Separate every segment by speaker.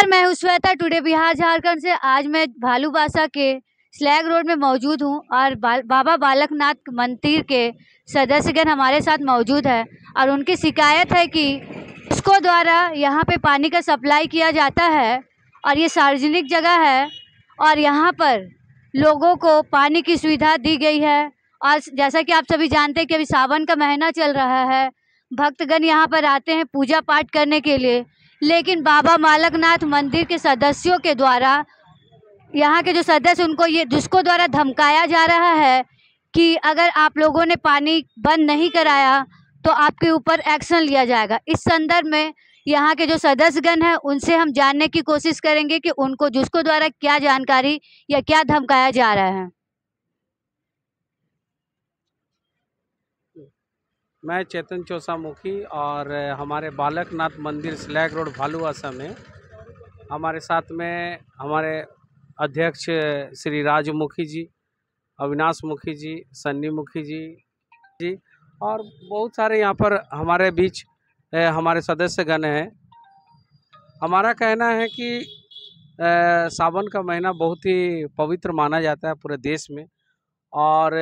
Speaker 1: नमस्कार, मैं हूँ श्वेता टुडे बिहार झारखंड से। आज मैं भालूबासा के स्लैग रोड में मौजूद हूँ और बाबा बालकनाथ मंदिर के सदस्यगण हमारे साथ मौजूद है और उनकी शिकायत है कि इसको द्वारा यहाँ पे पानी का सप्लाई किया जाता है और ये सार्वजनिक जगह है और यहाँ पर लोगों को पानी की सुविधा दी गई है। और जैसा कि आप सभी जानते हैं कि अभी सावन का महीना चल रहा है, भक्तगण यहाँ पर आते हैं पूजा पाठ करने के लिए, लेकिन बाबा बालकनाथ मंदिर के सदस्यों के द्वारा यहाँ के जो सदस्य उनको ये जिसको द्वारा धमकाया जा रहा है कि अगर आप लोगों ने पानी बंद नहीं कराया तो आपके ऊपर एक्शन लिया जाएगा। इस संदर्भ में यहाँ के जो सदस्यगण हैं उनसे हम जानने की कोशिश करेंगे कि उनको जिसको द्वारा क्या जानकारी या क्या धमकाया जा रहा है।
Speaker 2: मैं चेतन चौसा मुखी और हमारे बालकनाथ मंदिर स्लैग रोड भालूबासा में हमारे साथ में हमारे अध्यक्ष श्री राज मुखी जी, अविनाश मुखी जी, सन्नी मुखी जी और बहुत सारे यहाँ पर हमारे बीच हमारे सदस्यगण हैं। हमारा कहना है कि सावन का महीना बहुत ही पवित्र माना जाता है पूरे देश में और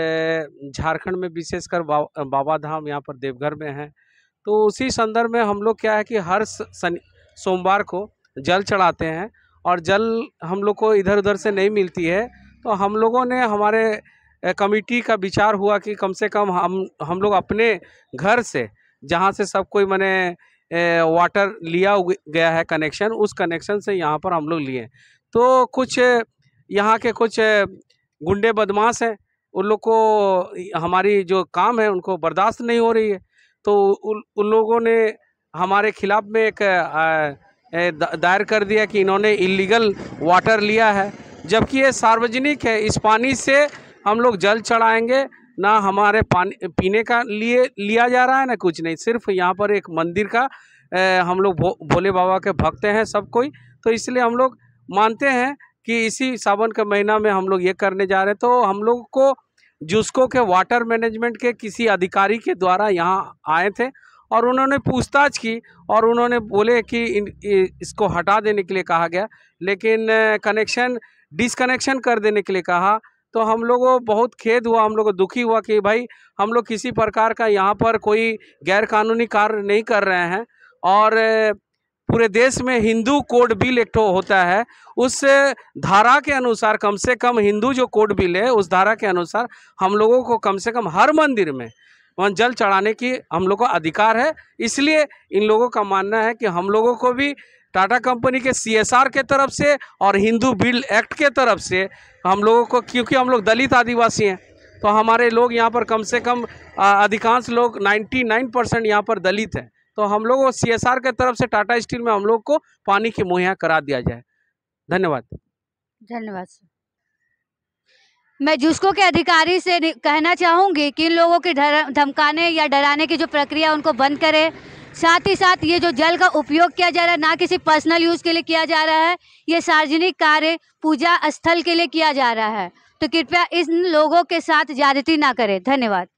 Speaker 2: झारखंड में विशेषकर बाबा धाम यहाँ पर देवघर में है। तो उसी संदर्भ में हम लोग क्या है कि हर सोमवार को जल चढ़ाते हैं और जल हम लोग को इधर उधर से नहीं मिलती है। तो हम लोगों ने हमारे कमेटी का विचार हुआ कि कम से कम हम लोग अपने घर से जहाँ से सब कोई मैंने वाटर लिया गया है कनेक्शन, उस कनेक्शन से यहाँ पर हम लोग लिए। तो कुछ यहाँ के कुछ गुंडे बदमाश हैं, उन लोग को हमारी जो काम है उनको बर्दाश्त नहीं हो रही है। तो उन लोगों ने हमारे खिलाफ में एक दायर कर दिया कि इन्होंने इलीगल वाटर लिया है, जबकि ये सार्वजनिक है। इस पानी से हम लोग जल चढ़ाएंगे, ना हमारे पानी पीने का लिए लिया जा रहा है ना कुछ नहीं, सिर्फ यहाँ पर एक मंदिर का हम लोग भोले बाबा के भक्त हैं सब कोई। तो इसलिए हम लोग मानते हैं कि इसी सावन के महीना में हम लोग ये करने जा रहे हैं। तो हम लोग को जुस्को के वाटर मैनेजमेंट के किसी अधिकारी के द्वारा यहाँ आए थे और उन्होंने पूछताछ की और उन्होंने बोले कि इसको हटा देने के लिए कहा गया, लेकिन कनेक्शन डिसकनेक्शन कर देने के लिए कहा। तो हम लोगों को बहुत खेद हुआ, हम लोग को दुखी हुआ कि भाई हम लोग किसी प्रकार का यहाँ पर कोई गैर कानूनी कार्य नहीं कर रहे हैं। और पूरे देश में हिंदू कोड बिल एक होता है, उस धारा के अनुसार कम से कम हिंदू जो कोड बिल है उस धारा के अनुसार हम लोगों को कम से कम हर मंदिर में वहाँ जल चढ़ाने की हम लोग को अधिकार है। इसलिए इन लोगों का मानना है कि हम लोगों को भी टाटा कंपनी के CSR के तरफ से और हिंदू बिल एक्ट के तरफ से हम लोगों को, क्योंकि हम लोग दलित आदिवासी हैं तो हमारे लोग यहाँ पर कम से कम अधिकांश लोग 99% यहाँ पर दलित हैं, तो हम लोग को CSR के तरफ से टाटा स्टील में हम लोग को पानी की मुहैया करा दिया जाए। धन्यवाद।
Speaker 1: धन्यवाद सर। मैं जुस्को के अधिकारी से कहना चाहूँगी कि इन लोगों के धमकाने या डराने की जो प्रक्रिया उनको बंद करें। साथ ही साथ ये जो जल का उपयोग किया जा रहा है ना किसी पर्सनल यूज़ के लिए किया जा रहा है, ये सार्वजनिक कार्य पूजा स्थल के लिए किया जा रहा है। तो कृपया इन लोगों के साथ ज्यादती ना करें। धन्यवाद।